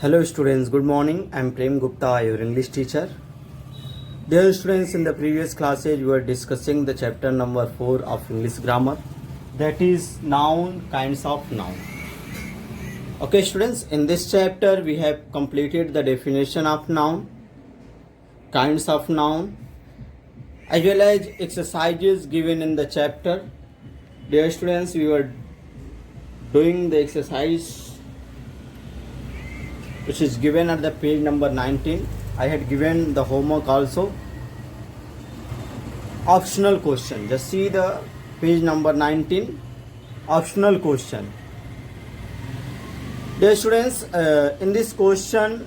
Hello students, good morning. I am Prem Gupta, your English teacher. Dear students, in the previous classes we were discussing the chapter number 4 of English grammar, that is noun, kinds of noun. Okay students, in this chapter we have completed the definition of noun, kinds of noun, as well as exercises given in the chapter. Dear students, we were doing the exercise which is given at the page number 19. I had given the homework also. Optional question. Just see the page number 19. Optional question. Dear students, in this question,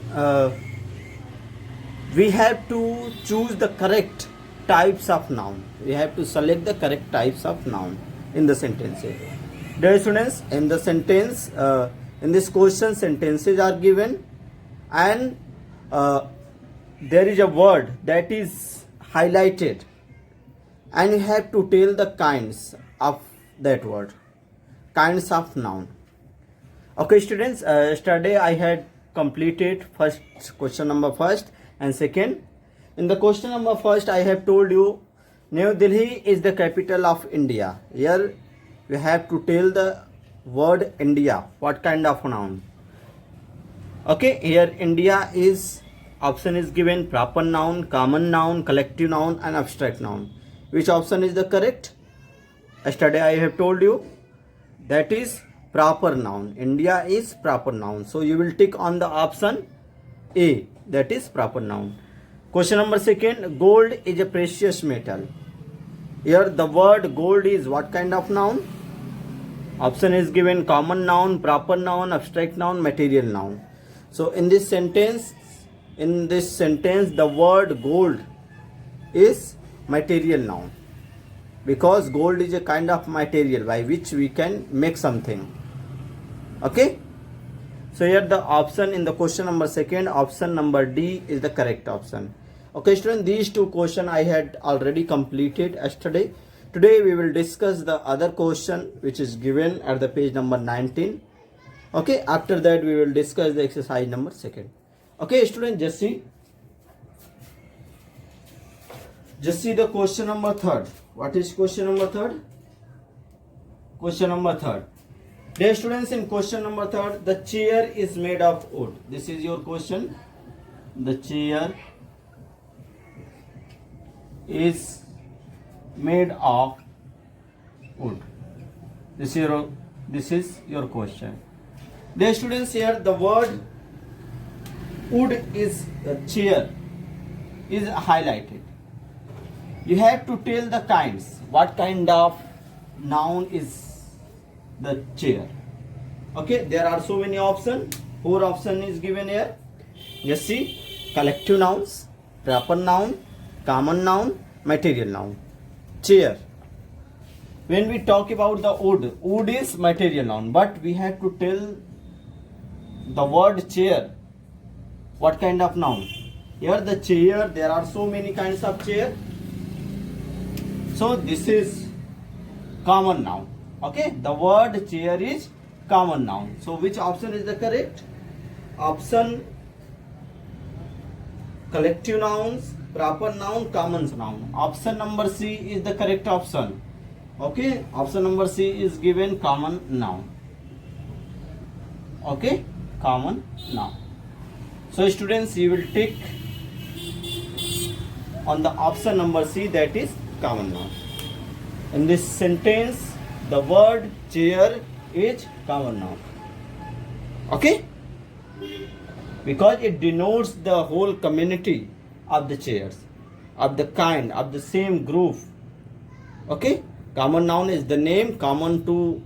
we have to choose the correct types of noun. We have to select the correct types of noun in the sentences. Dear students, in the sentence, in this question, sentences are given, and there is a word that is highlighted, and you have to tell the kinds of that word, kinds of noun. Okay students, yesterday I had completed first question number first and second. In the question number first, I have told you New Delhi is the capital of India. Here we have to tell the word India, what kind of noun. Okay, here India is, option is given: proper noun, common noun, collective noun and abstract noun. Which option is the correct? Yesterday I have told you that is proper noun. India is proper noun. So you will tick on the option A, that is proper noun. Question number second, gold is a precious metal. Here the word gold is what kind of noun? Option is given: common noun, proper noun, abstract noun, material noun. So in this sentence, the word gold is material noun, because gold is a kind of material by which we can make something. Okay, so here the option in the question number second, option number D is the correct option. Okay students, these two questions I had already completed yesterday. Today we will discuss the other question which is given at the page number 19. Okay, after that we will discuss the exercise number second. Okay students, just see the question number third. What is question number third? Question number third. Dear students, in question number third, the chair is made of wood. This is your question. The chair is made of wood. This is your question. Dear students, here the word wood is chair is highlighted. You have to tell the kinds. What kind of noun is the chair? Okay, there are so many options. 4 options is given here. Just see: collective nouns, proper noun, common noun, material noun. Chair. When we talk about the wood is material noun, but we have to tell the word chair, what kind of noun? Here the chair, there are so many kinds of chair. So this is common noun. Okay, the word chair is common noun. So which option is the correct? Option collective nouns, proper noun, common noun. Option number C is the correct option. Okay, option number C is given common noun. Okay, common noun. So students, you will tick on the option number C, that is common noun. In this sentence, the word chair is common noun. Okay, because it denotes the whole community of the chairs, of the kind, of the same group. Okay, common noun is the name common to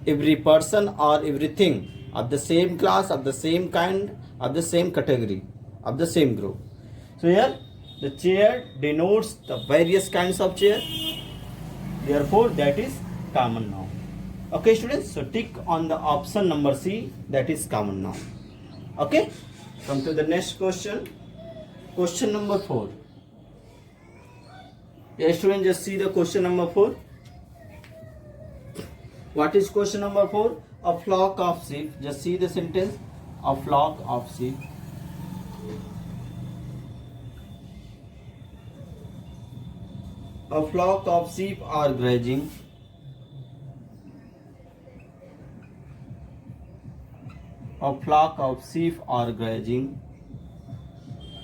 every person or everything of the same class, of the same kind, of the same category, of the same group. So here the chair denotes the various kinds of chair. Therefore that is common noun. Okay students, so tick on the option number C, that is common noun. Okay, come to the next question. Question number 4. Yes students, just see the question number 4. What is question number 4? A flock of sheep. Just see the sentence. A flock of sheep. A flock of sheep are grazing. A flock of sheep are grazing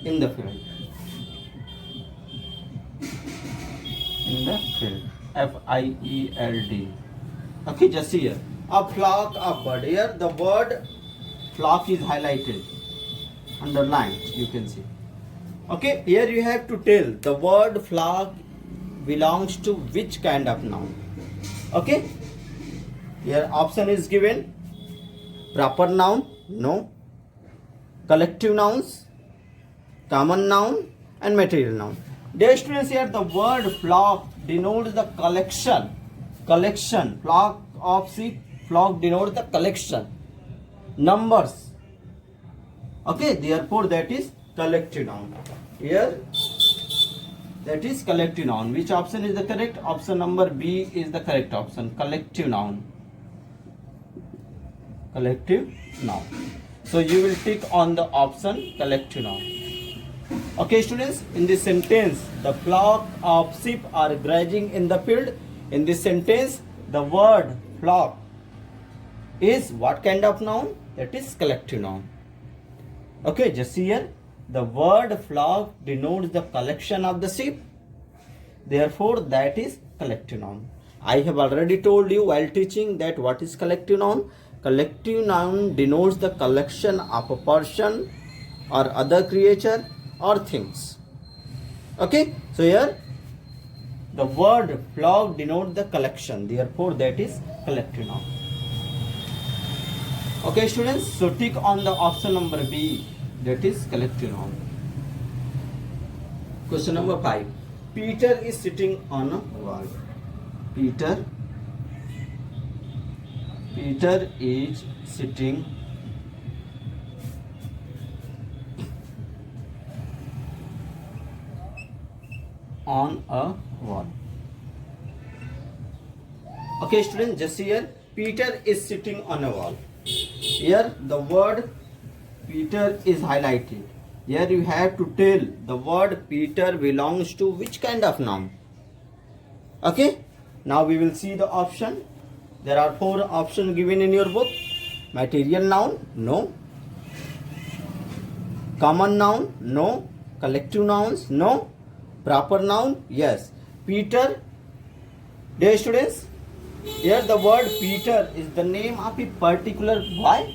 in the field. In the field. Field. Okay, just see here. A flock of bird. Here the word flock is highlighted, underlined. You can see. Okay, here you have to tell the word flock belongs to which kind of noun. Okay, here option is given. Proper noun, no. Collective nouns, common noun, and material noun. Dear students, here the word flock denotes the collection. Collection. Flock of sheep. Flock denotes the collection. Numbers. Okay, therefore that is collective noun. Here that is collective noun. Which option is the correct? Option number B is the correct option. Collective noun. Collective noun. So you will tick on the option collective noun. Okay, students, in this sentence, the flock of sheep are grazing in the field. In this sentence, the word flock is what kind of noun? That is collective noun. Okay, just see here. The word flock denotes the collection of the sheep. Therefore, that is collective noun. I have already told you while teaching that what is collective noun. Collective noun denotes the collection of a person or other creature or things. Okay, so here the word flock denotes the collection. Therefore, that is collective noun. Okay, students, so tick on the option number B, that is collective noun. Question number 5. Peter is sitting on a wall. Peter is sitting on a wall. Okay, students, just here. Peter is sitting on a wall. Here the word Peter is highlighted. Here you have to tell the word Peter belongs to which kind of noun. Okay, now we will see the option. There are 4 options given in your book. Material noun, no. Common noun, no. Collective nouns, no. Proper noun, yes. Peter, dear students, here the word Peter is the name of a particular boy,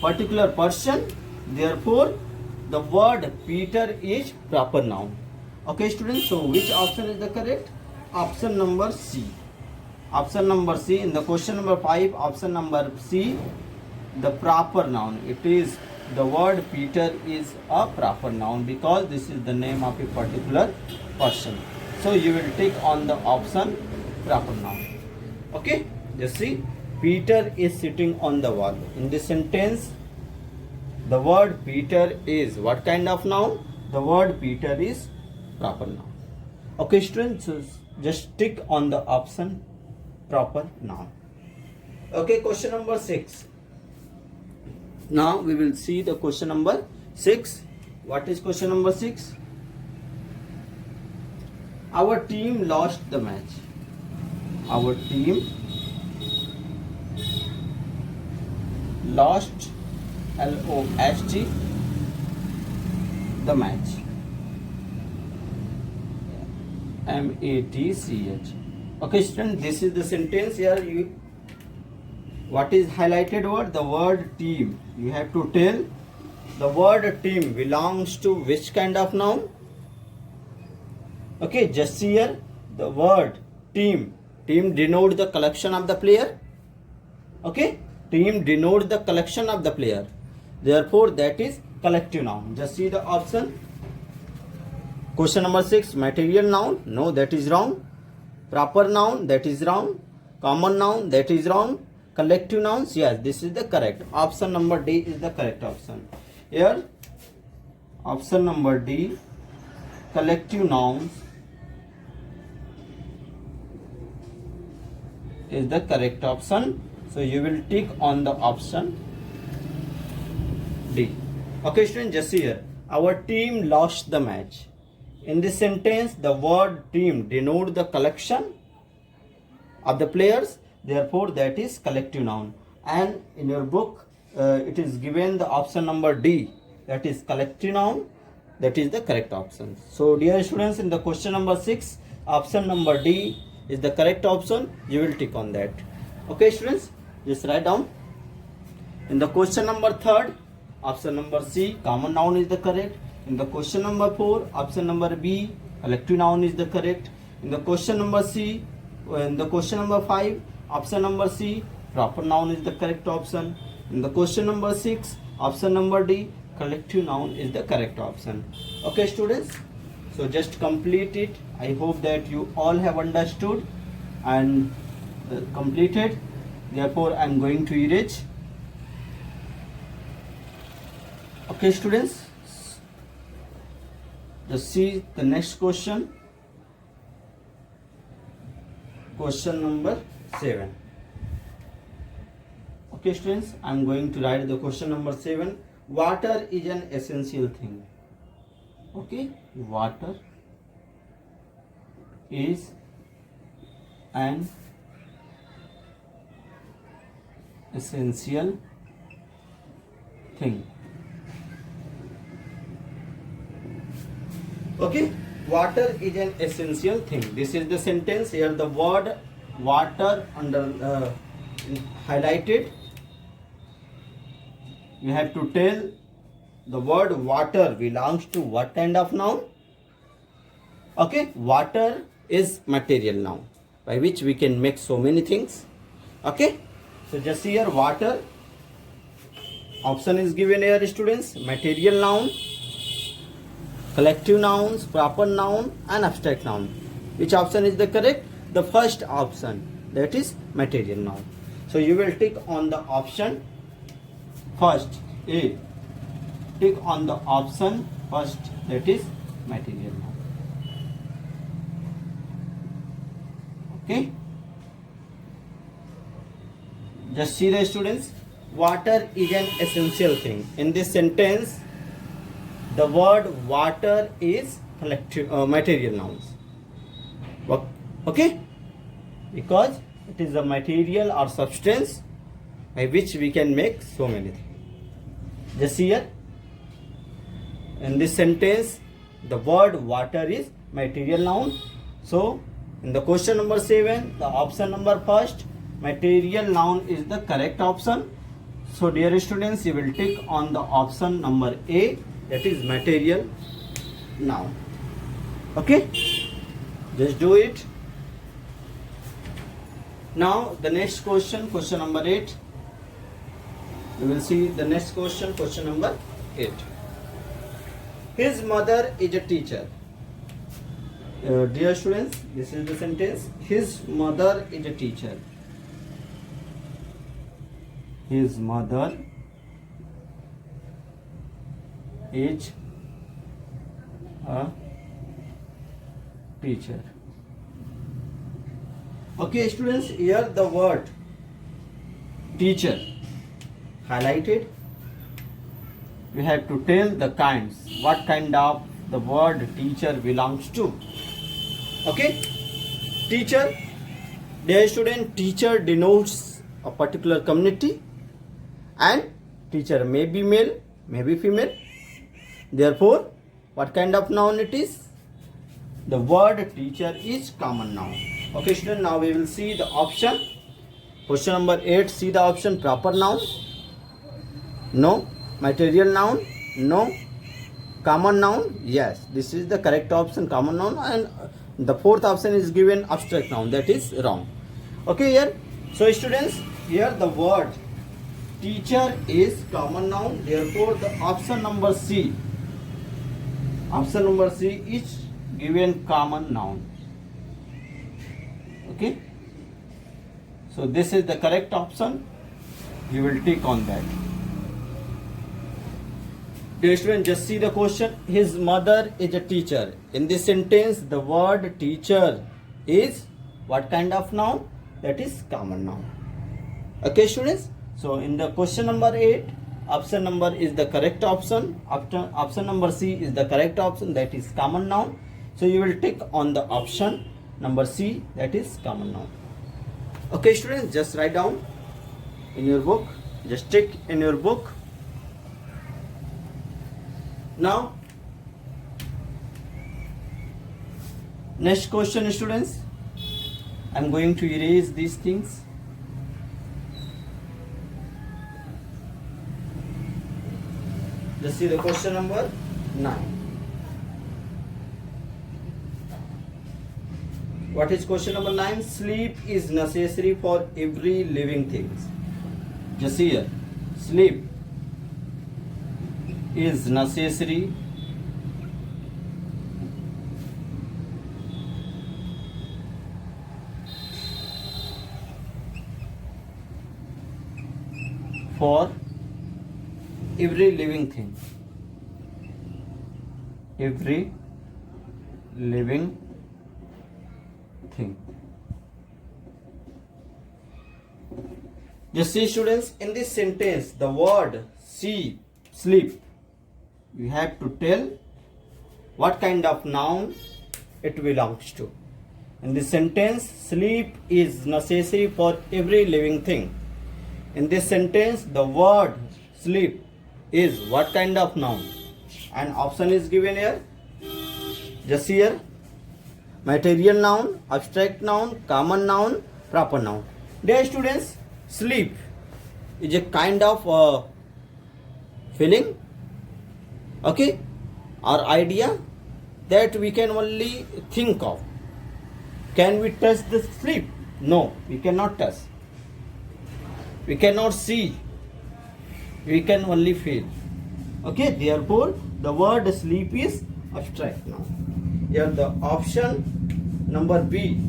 particular person. Therefore, the word Peter is proper noun. Okay, students, so which option is the correct? Option number C. Option number C. In the question number 5, option number C, the proper noun. It is the word Peter is a proper noun because this is the name of a particular person. So you will tick on the option proper noun. Okay, just see, Peter is sitting on the wall. In this sentence, the word Peter is what kind of noun? The word Peter is proper noun. Okay, students, so just tick on the option proper noun. Okay, question number 6. Now we will see the question number 6. What is question number 6? Our team lost the match. Our team lost, L-O-S-T, the match. M-A-T-C-H. Okay, student, this is the sentence. Here what is highlighted word? The word team. You have to tell the word team belongs to which kind of noun? Okay, just here the word team. Team denotes the collection of the player. Okay, team denotes the collection of the player. Therefore, that is collective noun. Just see the option. Question number 6, material noun. No, that is wrong. Proper noun, that is wrong. Common noun, that is wrong. Collective nouns, yes, this is the correct. Option number D is the correct option. Here, option number D, collective nouns is the correct option. So you will tick on the option D. Okay, students, just here. Our team lost the match. In this sentence, the word team denote the collection of the players. Therefore, that is collective noun. And in your book, it is given the option number D. That is collective noun. That is the correct option. So, dear students, in the question number 6, option number D is the correct option. You will tick on that. Okay, students, just write down. In the question number 3, option number C, common noun is the correct. In the question number 4, option number B, collective noun is the correct. In the question number C, in the question number 5, option number C, proper noun is the correct option. In the question number 6, option number D, collective noun is the correct option. Okay, students, so just complete it. I hope that you all have understood and completed. Therefore, I am going to erase. Okay, students, just see the next question. Question number 7. Okay, students, I am going to write the question number 7. Water is an essential thing. Okay, water is an essential thing. Okay, water is an essential thing. This is the sentence. Here the word water under highlighted. You have to tell the word water belongs to what kind of noun. Okay, water is material noun by which we can make so many things. Okay, so just here water option is given here, students. Material noun, collective nouns, proper noun and abstract noun. Which option is the correct? The first option, that is material noun. So you will tick on the option first A. Tick on the option first, that is material noun. Okay. Just see the students. Water is an essential thing. In this sentence, the word water is collective material nouns. Okay, because it is a material or substance by which we can make so many things. Just here, in this sentence, the word water is material noun. So, in the question number 7, the option number first, material noun is the correct option. So, dear students, you will tick on the option number A, that is material noun. Okay, just do it. Now the next question, question number 8. We will see the next question, question number 8. His mother is a teacher. Dear students, this is the sentence. His mother is a teacher. His mother is a teacher. Okay, students, here the word teacher highlighted. We have to tell the kinds, what kind of the word teacher belongs to. Okay, teacher, dear student, teacher denotes a particular community, and teacher may be male, may be female. Therefore, what kind of noun it is? The word teacher is common noun. Okay, student, now we will see the option. Question number 8, see the option proper noun. No. Material noun. No. Common noun. Yes, this is the correct option, common noun. And the fourth option is given abstract noun. That is wrong. Okay, here. So, students, here the word teacher is common noun. Therefore, the option number C. Option number C is given common noun. Okay, so this is the correct option. You will tick on that. Dear student, just see the question. His mother is a teacher. In this sentence, the word teacher is what kind of noun? That is common noun. Okay, students. So in the question number 8, option number is the correct option. Option number C is the correct option, that is common noun. So you will tick on the option number C, that is common noun. Okay students, just write down in your book, just tick in your book. Now next question students, I am going to erase these things. Just see the question number 9. What is question number 9? Sleep is necessary for every living thing. Just here, sleep is necessary for every living thing. Every living thing. Just see students, in this sentence the word sleep, you have to tell what kind of noun it belongs to. In this sentence, sleep is necessary for every living thing. In this sentence, the word sleep is what kind of noun? And option is given here. Just here, material noun, abstract noun, common noun, proper noun. Dear students, sleep is a kind of feeling, okay, or idea that we can only think of. Can we touch the sleep? No, we cannot touch. We cannot see. We can only feel. Okay, therefore the word sleep is abstract noun. Here the option number B.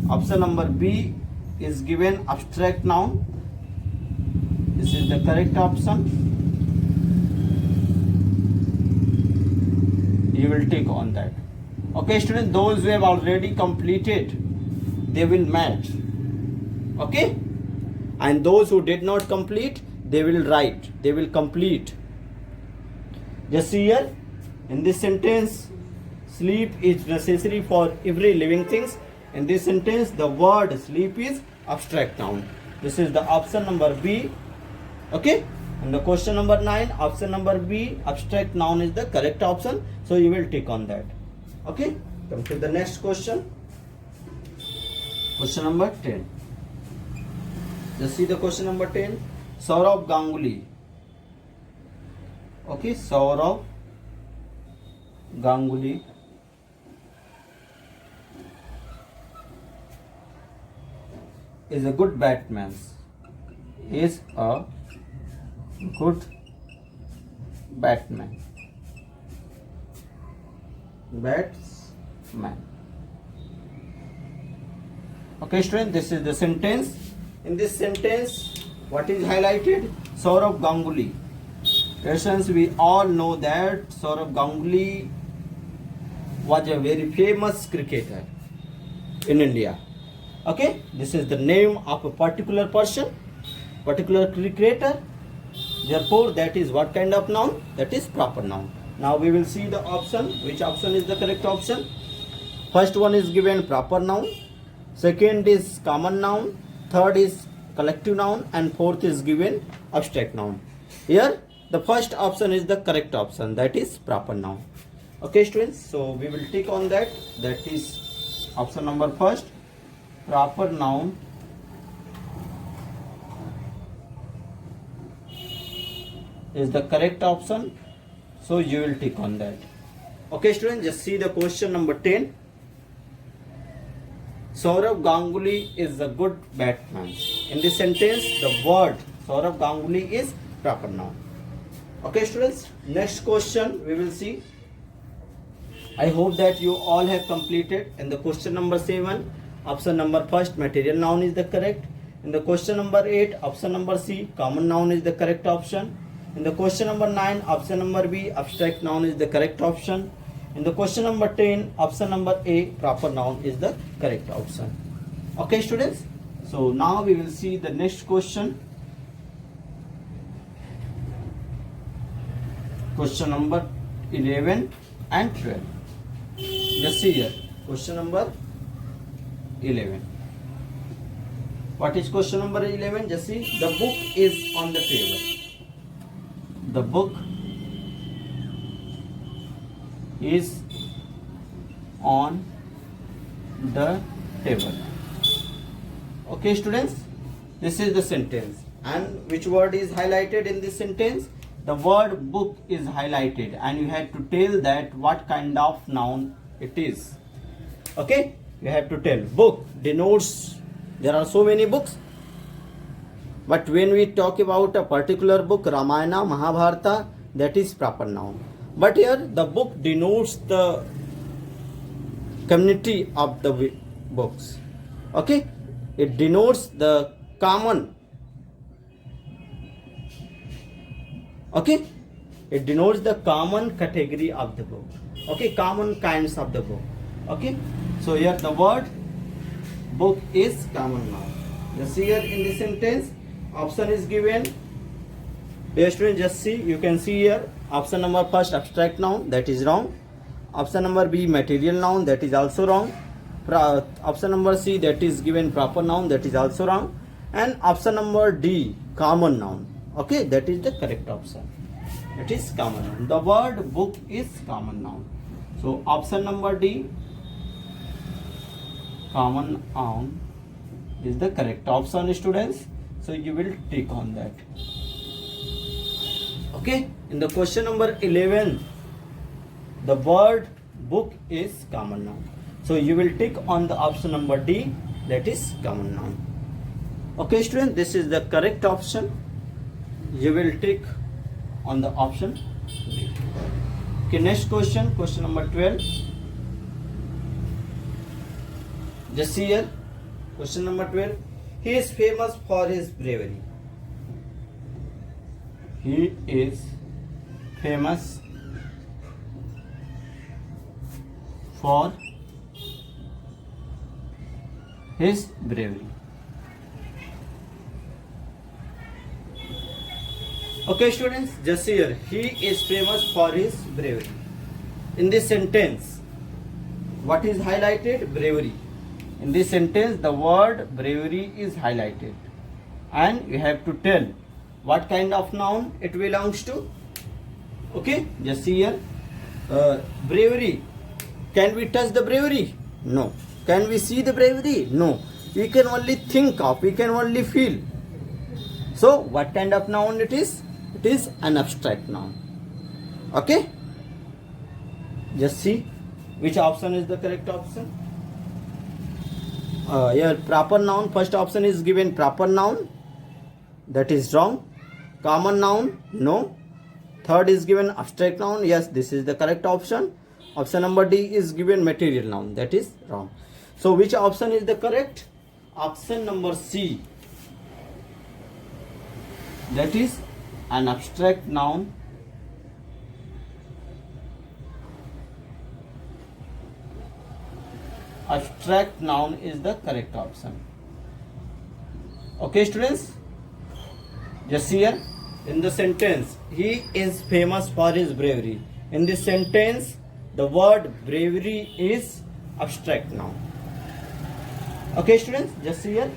Option number B is given abstract noun. This is the correct option. You will tick on that. Okay students, those who have already completed, they will match. Okay, and those who did not complete, they will write, they will complete. Just see here, in this sentence, sleep is necessary for every living thing. In this sentence, the word sleep is abstract noun. This is the option number B. Okay, and the question number 9, option number B, abstract noun is the correct option. So you will tick on that. Okay, come to the next question. Question number 10. Just see the question number 10. Saurav Ganguly. Okay, Saurav Ganguly is a good batsman. Is a good batsman. Okay students, this is the sentence. In this sentence, what is highlighted? Saurav Ganguly. Since we all know that Saurav Ganguly was a very famous cricketer in India. Okay, this is the name of a particular person, particular cricketer. Therefore, that is what kind of noun? That is proper noun. Now we will see the option. Which option is the correct option? First one is given proper noun. Second is common noun. Third is collective noun. And fourth is given abstract noun. Here, the first option is the correct option. That is proper noun. Okay, students. So we will tick on that. That is option number first. Proper noun is the correct option. So you will tick on that. Okay students, just see the question number 10. Saurav Ganguly is a good batsman. In this sentence, the word Saurav Ganguly is proper noun. Okay students, next question we will see. I hope that you all have completed. In the question number 7, option number first, material noun is the correct. In the question number 8, option number C, common noun is the correct option. In the question number 9, option number B, abstract noun is the correct option. In the question number 10, option number A, proper noun is the correct option. Okay students, so now we will see the next question. question number 11 and 12. Just see here, question number 11. What is question number 11? Just see, the book is on the table. The book is on the table. Okay, students, this is the sentence. And which word is highlighted in this sentence? The word book is highlighted, and you have to tell that what kind of noun it is. Okay, you have to tell. Book denotes, there are so many books, but when we talk about a particular book, Ramayana, Mahabharata, that is proper noun. But here the book denotes the community of the books. Okay, it denotes the common. Okay, it denotes the common category of the book. Okay, common kinds of the book. Okay, so here the word book is common noun. Just see here in this sentence, option is given. Dear students, just see, you can see here option number first, abstract noun, that is wrong. Option number B, material noun, that is also wrong. Option number C, that is given proper noun, that is also wrong. And option number D, common noun. Okay, that is the correct option. It is common noun. The word book is common noun. So option number D, common noun, is the correct option, students. So you will tick on that. Okay, in the question number 11, the word book is common noun. So you will tick on the option number D, that is common noun. Okay, students, this is the correct option. You will tick on the option D. Okay, next question, question number 12. Just see here, question number 12. He is famous for his bravery. He is famous for his bravery. Okay, students, just see here, he is famous for his bravery. In this sentence, what is highlighted? Bravery. In this sentence, the word bravery is highlighted, and you have to tell what kind of noun it belongs to. Okay, just see here, bravery. Can we touch the bravery? No. Can we see the bravery? No. We can only think of, we can only feel. So what kind of noun it is? It is an abstract noun. Okay, just see which option is the correct option. Here proper noun, first option is given proper noun, that is wrong. Common noun, no. Third is given abstract noun, yes, this is the correct option. Option number D is given material noun, that is wrong. So which option is the correct? Option number C, that is an abstract noun. Abstract noun is the correct option. Okay, students, just here in the sentence, he is famous for his bravery. In this sentence, the word bravery is abstract noun. Okay, students, just here,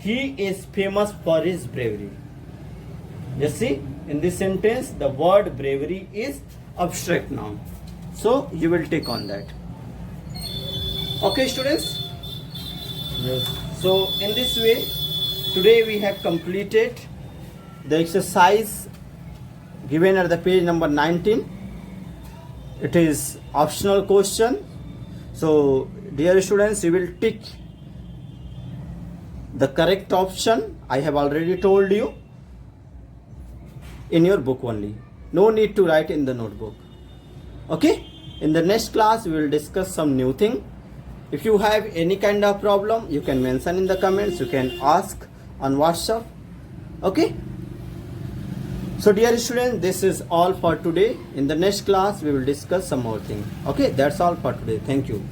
he is famous for his bravery. Just see, in this sentence, the word bravery is abstract noun. So you will take on that. Okay, students. Yes. So in this way, today we have completed the exercise given at the page number 19. It is optional question. So dear students, you will tick the correct option. I have already told you in your book only. No need to write in the notebook. Okay. In the next class, we will discuss some new thing. If you have any kind of problem, you can mention in the comments. You can ask on WhatsApp. Okay. So dear students, this is all for today. In the next class, we will discuss some more thing. Okay. That's all for today. Thank you.